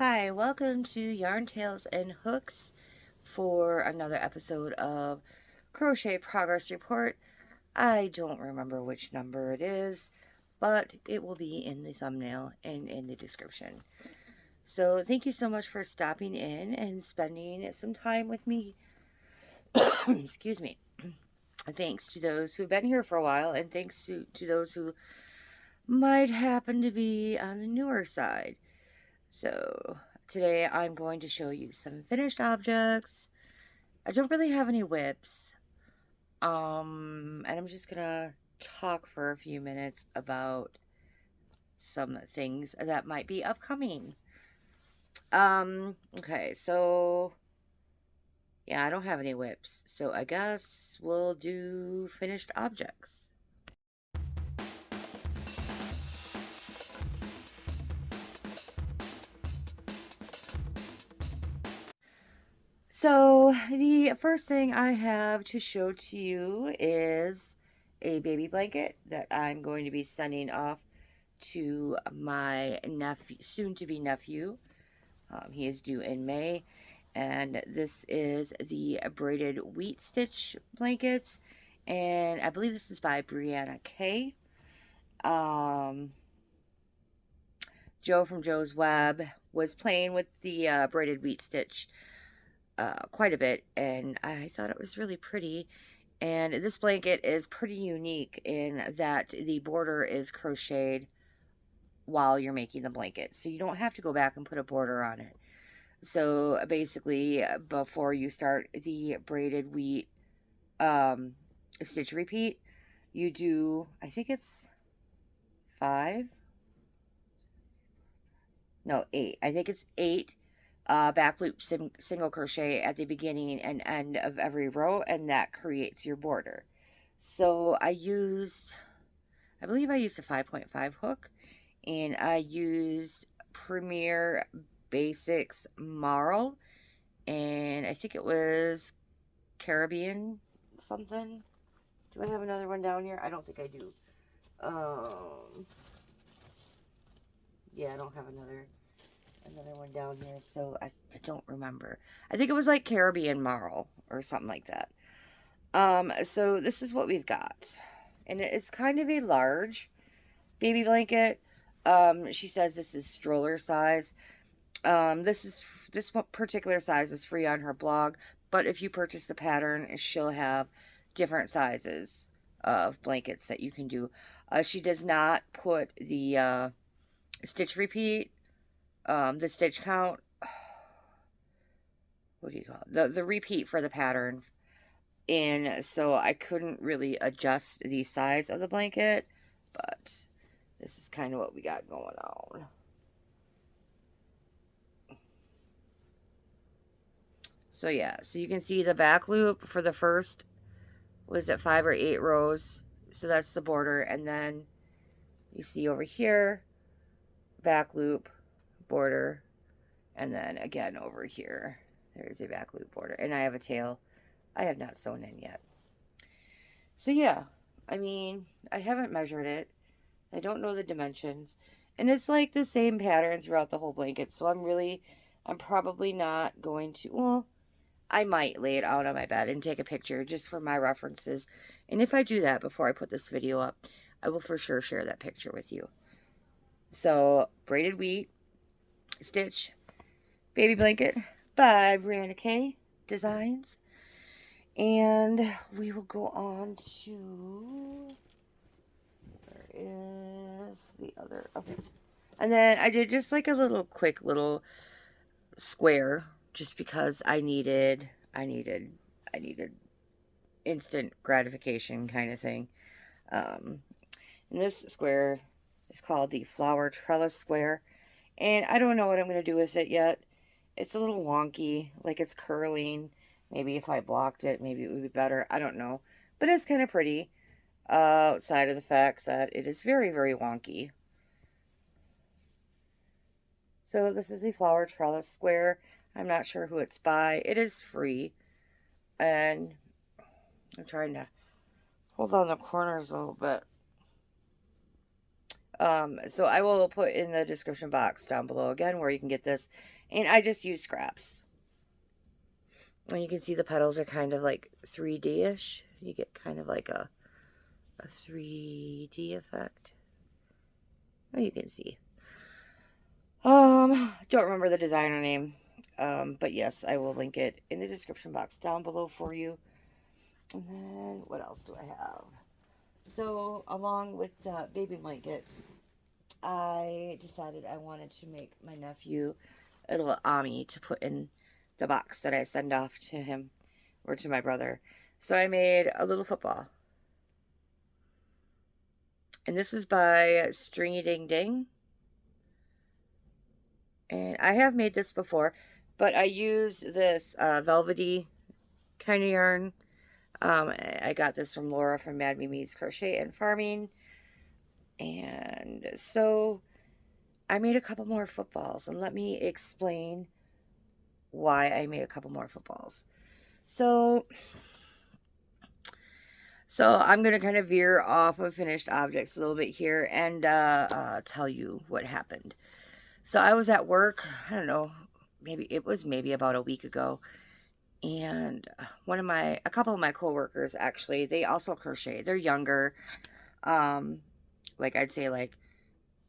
Hi, welcome to Yarn Tales and Hooks for another episode of Crochet Progress Report. I don't remember which number it is, but it will be in the thumbnail and in the description. So thank you so much for stopping in and spending some time with me. Excuse me. Thanks to those who've been here for a while, and thanks to those who might happen to be on the newer side. So today I'm going to show you some finished objects. I don't really have any whips. And I'm just gonna talk for a few minutes about some things that might be upcoming. Okay, so yeah, I don't have any whips, so I guess we'll do finished objects. So the first thing I have to show to you is a baby blanket that I'm going to be sending off to my nephew, soon-to-be nephew. He is due in May, and this is the braided wheat stitch blankets, and I believe this is by Brianna K. Joe from Joe's Web was playing with the braided wheat stitch quite a bit, and I thought it was really pretty. And this blanket is pretty unique in that the border is crocheted while you're making the blanket, so you don't have to go back and put a border on it. So basically, before you start the braided wheat stitch repeat, you do, I think it's five, no, eight. I think it's eight back loop single crochet at the beginning and end of every row, and that creates your border. So I believe I used a 5.5 hook, and I used Premier Basics Marl, and I think it was Caribbean something. Do I have another one down here? I don't think I do. Yeah, I don't have another one down here, so I don't remember. I think it was like Caribbean Marl or something like that. So this is what we've got. And it's kind of a large baby blanket. She says this is stroller size. This particular size is free on her blog, but if you purchase the pattern, she'll have different sizes of blankets that you can do. She does not put the stitch repeat, the stitch count. What do you call it? The repeat for the pattern. And so I couldn't really adjust the size of the blanket, but this is kind of what we got going on. So yeah, so you can see the back loop for the first, was it 5 or 8 rows? So that's the border, and then you see over here, back loop, border, and then again over here, there's a back loop border, and I have a tail I have not sewn in yet. So yeah, I mean, I haven't measured it. I don't know the dimensions. And it's like the same pattern throughout the whole blanket. So I'm probably not going to, well, I might lay it out on my bed and take a picture just for my references. And if I do that before I put this video up, I will for sure share that picture with you. So, braided wheat, stitch, baby blanket by Brianna K. Designs. And we will go on to, where is the other, okay. And then I did just like a quick little square, just because I needed instant gratification kind of thing. And this square is called the flower trellis square, and I don't know what I'm going to do with it yet. It's a little wonky, like it's curling. Maybe if I blocked it, maybe it would be better. I don't know, but it's kind of pretty, outside of the fact that it is very, very wonky. So this is the flower trellis square. I'm not sure who it's by. It is free, and I'm trying to hold on the corners a little bit. So I will put in the description box down below again where you can get this. And I just use scraps. And you can see the petals are kind of like 3D-ish. You get kind of like a 3D effect. Oh, you can see. Don't remember the designer name. But yes, I will link it in the description box down below for you. And then what else do I have? So along with the baby blanket, I decided I wanted to make my nephew a little Ami to put in the box that I send off to him or to my brother. So I made a little football. And this is by Stringy Ding Ding. And I have made this before, but I use this velvety kind of yarn. I got this from Laura from Mad Mimi's Crochet and Farming. And so I made a couple more footballs, and let me explain why I made a couple more footballs. So I'm going to kind of veer off of finished objects a little bit here and tell you what happened. So I was at work, I don't know, maybe about a week ago, and a couple of my coworkers actually, they also crochet. They're younger, like I'd say like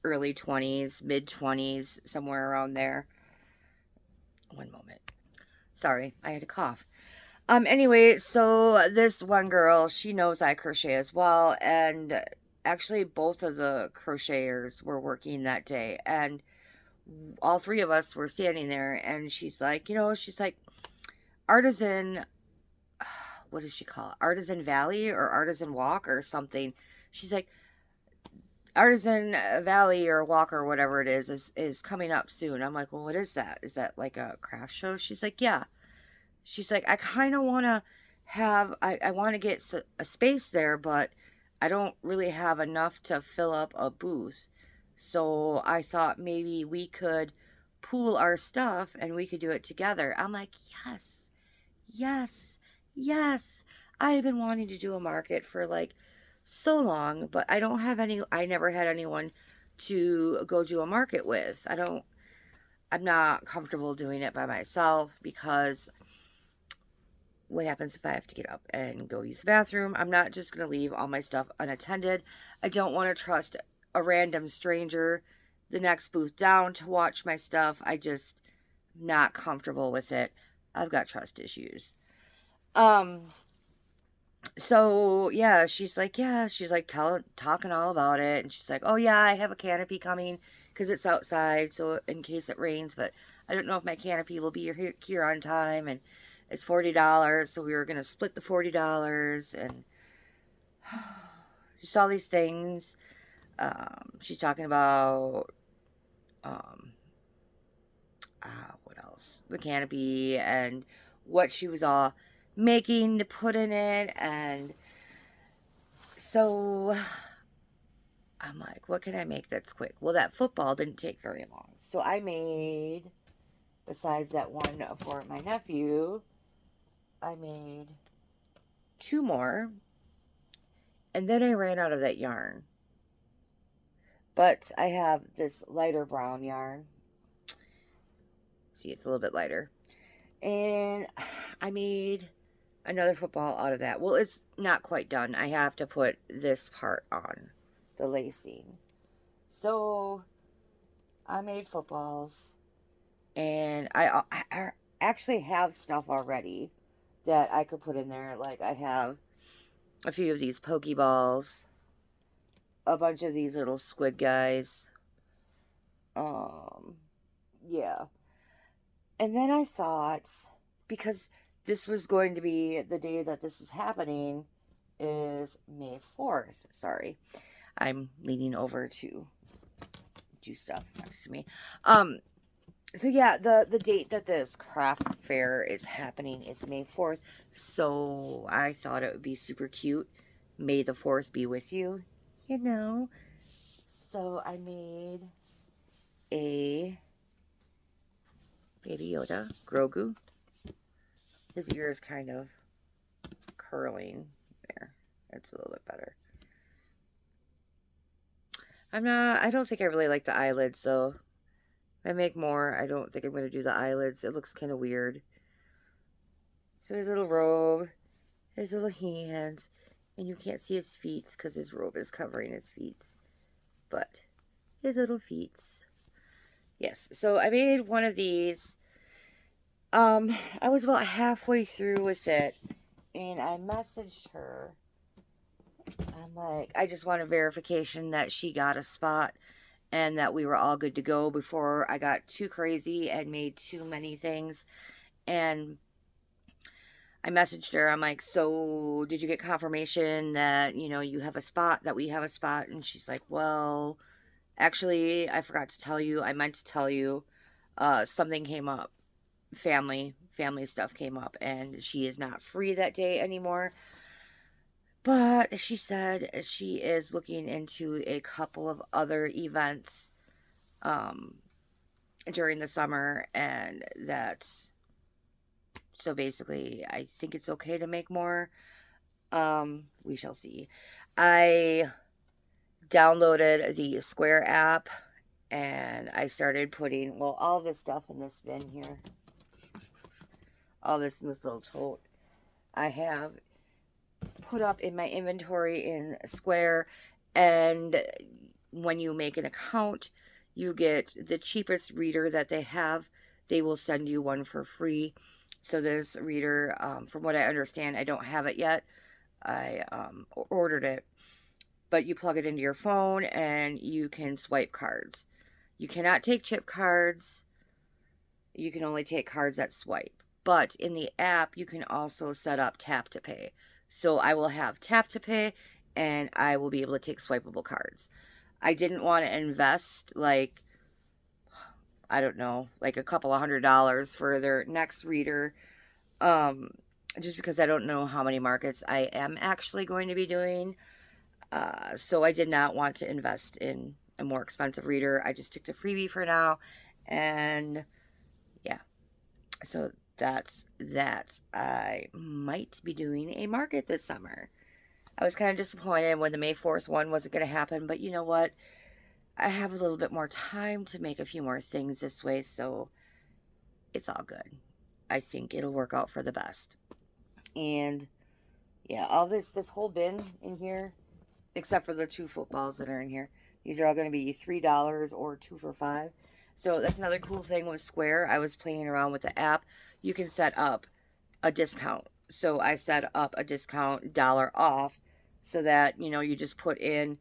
early 20s, mid 20s, somewhere around there. One moment. Sorry, I had a cough. Anyway, so this one girl, she knows I crochet as well, and actually both of the crocheters were working that day, and all three of us were standing there, and she's like, Artisan, what does she call it? Artisan Valley or Artisan Walk or something. She's like, Artisan Valley or Walk or whatever it is coming up soon. I'm like, well, what is that? Is that like a craft show? She's like, yeah. She's like, I kind of want to I want to get a space there, but I don't really have enough to fill up a booth. So I thought maybe we could pool our stuff and we could do it together. I'm like, yes, yes, yes. I've been wanting to do a market for like so long, but I never had anyone to go do a market with. I'm not comfortable doing it by myself because what happens if I have to get up and go use the bathroom? I'm not just going to leave all my stuff unattended. I don't want to trust a random stranger the next booth down to watch my stuff. I just not comfortable with it. I've got trust issues. So yeah, she's like talking all about it, and she's like, oh yeah, I have a canopy coming because it's outside, so in case it rains, but I don't know if my canopy will be here on time, and it's $40, so we were gonna split the $40, and just all these things. She's talking about what else? The canopy and what she was all making to put in it, and so I'm like, what can I make that's quick? Well, that football didn't take very long, so I made, besides that one for my nephew, I made 2 more, and then I ran out of that yarn. But I have this lighter brown yarn. See, it's a little bit lighter. And I made another football out of that. Well, it's not quite done. I have to put this part on, the lacing. So I made footballs, and I actually have stuff already that I could put in there. Like I have a few of these Pokeballs, a bunch of these little squid guys. Yeah. And then I thought, because this was going to be the day that this is happening, is May 4th. Sorry. I'm leaning over to do stuff next to me. So yeah, the date that this craft fair is happening is May 4th. So I thought it would be super cute. May the 4th be with you, you know. So I made a Baby Yoda, Grogu. His ear is kind of curling there. That's a little bit better. I don't think I really like the eyelids, so if I make more, I don't think I'm going to do the eyelids. It looks kind of weird. So his little robe, his little hands, and you can't see his feet because his robe is covering his feet. But his little feet. Yes, so I made one of these. I was about halfway through with it, and I messaged her. I'm like, I just wanted verification that she got a spot and that we were all good to go before I got too crazy and made too many things. And I messaged her. I'm like, so did you get confirmation that, you have a spot, that we have a spot? And she's like, well, actually, I forgot to tell you. I meant to tell you. Something came up. Family stuff came up, and she is not free that day anymore. But she said she is looking into a couple of other events during the summer, and that's so basically I think it's okay to make more. We shall see. I downloaded the Square app, and I started putting, well, all this stuff in this bin here. All this in this little tote I have put up in my inventory in Square. And when you make an account, you get the cheapest reader that they have. They will send you one for free. So this reader, from what I understand, I don't have it yet. I ordered it. But you plug it into your phone and you can swipe cards. You cannot take chip cards. You can only take cards that swipe. But in the app, you can also set up tap to pay. So I will have tap to pay, and I will be able to take swipeable cards. I didn't want to invest, like, I don't know, like a couple of $100 for their next reader. Just because I don't know how many markets I am actually going to be doing. So I did not want to invest in a more expensive reader. I just took the freebie for now. And yeah, so that's that. I might be doing a market this summer. I was kind of disappointed when the May 4th one wasn't going to happen, but you know what? I have a little bit more time to make a few more things this way, so it's all good. I think it'll work out for the best. And yeah, all this whole bin in here, except for the 2 footballs that are in here, these are all going to be $3 or 2 for $5. So that's another cool thing with Square. I was playing around with the app. You can set up a discount. So I set up a discount dollar off so that, you just put in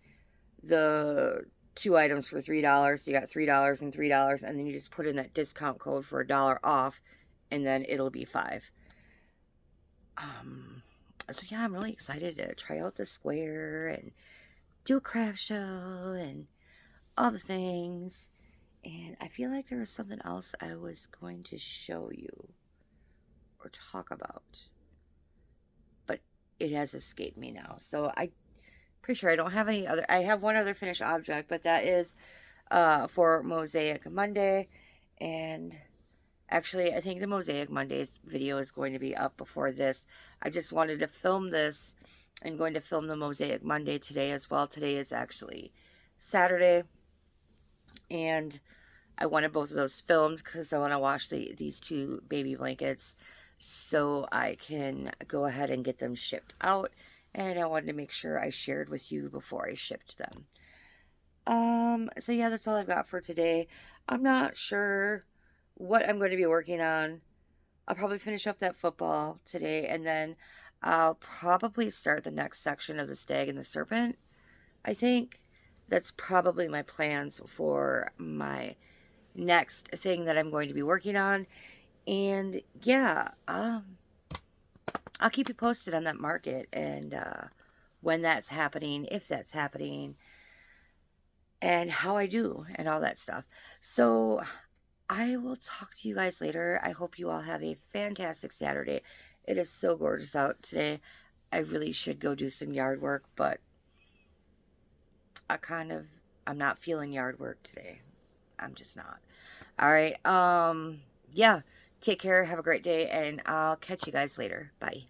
the 2 items for $3. So you got $3 and $3, and then you just put in that discount code for $1 off, and then it'll be 5. So yeah, I'm really excited to try out the Square and do a craft show and all the things. And I feel like there was something else I was going to show you or talk about, but it has escaped me now. So I'm pretty sure I don't have any other. I have one other finished object, but that is for Mosaic Monday. And actually, I think the Mosaic Mondays video is going to be up before this. I just wanted to film this. I'm going to film the Mosaic Monday today as well. Today is actually Saturday. And I wanted both of those filmed because I want to wash these 2 baby blankets so I can go ahead and get them shipped out. And I wanted to make sure I shared with you before I shipped them. So yeah, that's all I've got for today. I'm not sure what I'm going to be working on. I'll probably finish up that football today, and then I'll probably start the next section of the Stag and the Serpent. I think that's probably my plans for my next thing that I'm going to be working on. And yeah, I'll keep you posted on that market and when that's happening, if that's happening, and how I do and all that stuff. So I will talk to you guys later. I hope you all have a fantastic Saturday. It is so gorgeous out today. I really should go do some yard work, but I'm not feeling yard work today. I'm just not. All right. Yeah. Take care. Have a great day, and I'll catch you guys later. Bye.